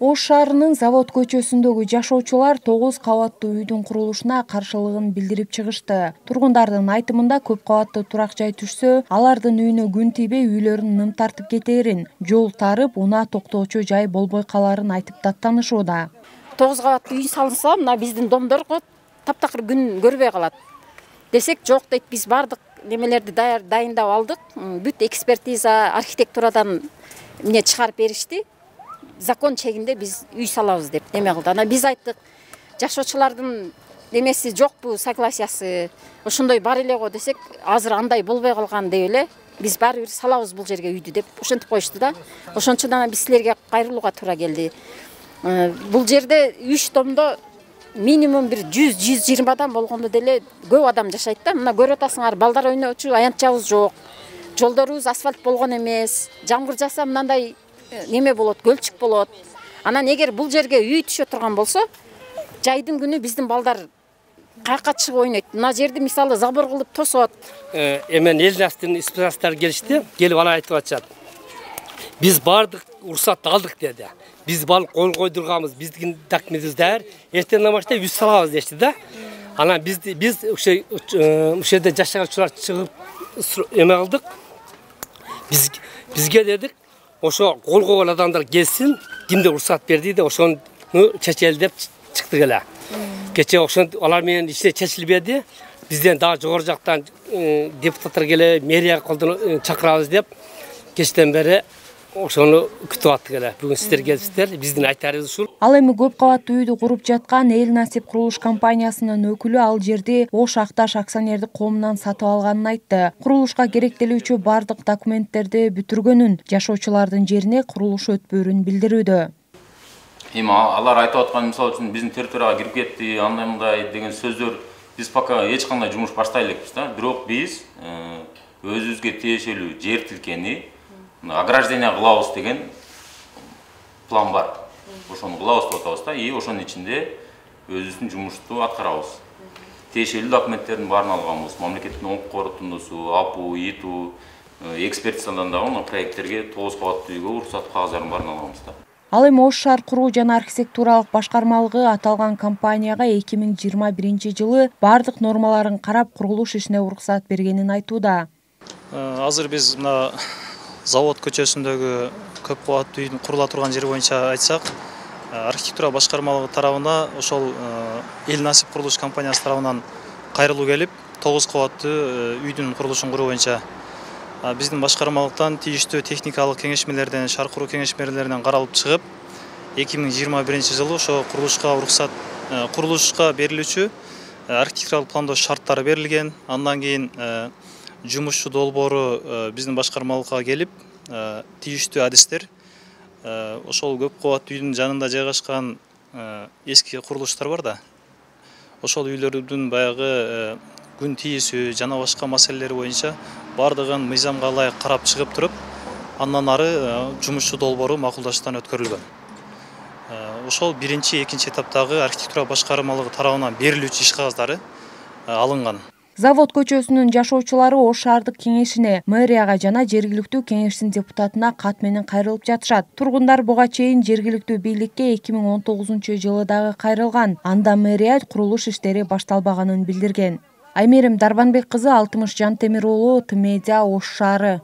Ош шаарынын Завод көчөсүндөгү жашоочулар 9 кабаттуу үйдүн курулушуна каршылыгын билдирип чыгышты. Тургундардын айтымында көп кабаттуу турак жай түшсө, алардын үйүнө күн тийбей үйлөрүн ным тартып кетээрин, жол тарып, унаа токтоочу жай болбой каларын айтып даттанышууда. 9 кабаттуу үй салынса, мына биздин домдорго таптакыр күн көрбөй калат десек, жок дейт. Биз бардык немелерди дайындап алдык. Бүт экспертиза, архитектурадан эмне чыгарып беришти. Закон чегинде биз үй салабыз деп неме кылды. Ана биз айттык, жашоочулардын немеси жокпу, согласиясы ошондой бар эле го десек, азыр андай болбой калган деп эле биз баары бир салабыз бул жерге үйдү деп ошентип коюшту да. Ошончудан биз силерге кайрылууга туура келди. Бул жерде 3 домдо минимум бир 100-120 адам болгондо деле көп адам жашайт да. Мына көрүп атасыңар, балдар ойночу аянтчабыз жок. Жолдорубуз асфальт болгон эмес. Жамгыр жаса мындай неме болот, көлчүк болот. Анан эгер бул жерге үй түшө турган болсо, жайдын күнү биздин балдар каяка чыгып ойнойт. Мына жерди мисалы забор кылып тосот. Эмен эл жастын специалисттер келишти, келип ана айтып атышат. Биз бардык уруксат алдык деди. Биз бал кол койдурганбыз, биздин документибиз даяр. Эртең намашта үй салабыз дешти да. Анан биз ушерде жашаганчылар чыгып эме кылдык. Бизге дедик, ошо кол койгон адамдар келсин, кимде уруксат берди деп ошону чечели деп чыктык эле. Кече ошон алар менен иште чечилбеди. Бизден дагы жогору жактан депутаттар келе, мэрия колдон чакырабыз деп кечтен бери ошону күтүп аттык эле. Бүгүн сиздер келипсиздер, биздин айтарыбыз ушул. Ал эми көп кабаттуу үйдү куруп жаткан Эл Насип курулуш компаниясынын өкүлү ал жерди Ош Акташ акционердик коомунан сатып алганын айтты. Курулушка керектелүүчү бардык документтерди бүтүргөнүн, жашоочулардын жерине курулуш өтпөрүн билдирүүдө. Эми алар айтып аткан мисалы үчүн биздин территорияга кирип кетти, андай мындай деген сөздөр биз пока эч кандай жумуш баштай элекпиз да. Бирок биз өзүбүзгө тиешелүү жер тилкени ограждение кылабыз деген план бар. Ошону кылабыз деп атабыз да, и ошонун ичинде өзүбүздүн жумушту аткарабыз. Тиешелүү документтердин баарын алганбыз. Мамлекеттин оң корутундусу, АПУ, ИТУ, экспертизадан дагы проекттерге 9 кабаттуу үйгө уруксат кагыздарын баарын алганбыз да. Ал эми Ош шаар куруу жана архитектуралык башкармалыгы аталган компанияга 2021 жылы бардык нормаларын карап курулуш ишине уруксат бергенин айтууда. Азыр биз мына Завод көчөсүндөгү көп кабаттуу үйдүн курула турган жери боюнча айтсак, архитектура башкармалыгы тарабына ошол Эл Насип курулуш компаниясы тарабынан кайрылуу келип, 9 кабаттуу үйдүн курулушун куруу боюнча биздин башкармалыктан тийиштүү техникалык кеңешмелерден, шаар куруу кеңешмелеринен каралып чыгып, 2021 жылы ошо курулушка берилүүчү архитектуралык пландоо шарттары берилген. Андан кийин жумушчу долбоору биздин башкармалыкка келип, тийиштүү адистер ошол көп кабаттуу үйдүн жанында жайгашкан эски курулуштар бар да. Ошол үйлөрдүн баягы күн тийүүсү жана башка маселелери боюнча бардыгын мыйзамга ылайык карап чыгып туруп, андан ары жумушчу долбоору макулдаштан өткөрүлгөн. Ошол биринчи, экинчи этаптагы архитектура башкармалыгы тарабынан берилүүчү иш кагаздары алынган. Завод көчөсүнүн жашоочулары Ош шаардык кеңешине, мэрияга жана жергиликтүү кеңештин депутатына кат менен кайрылып жатышат. Тургундар буга чейин жергиликтүү бийликке 2019 жылы дагы кайрылган. Анда мэрия курулуш иштери башталбаганын билдирген. Аймерим Дарбанбек кызы, Алтымыш Жантемир уулу, Т-Медиа, Ош шаары.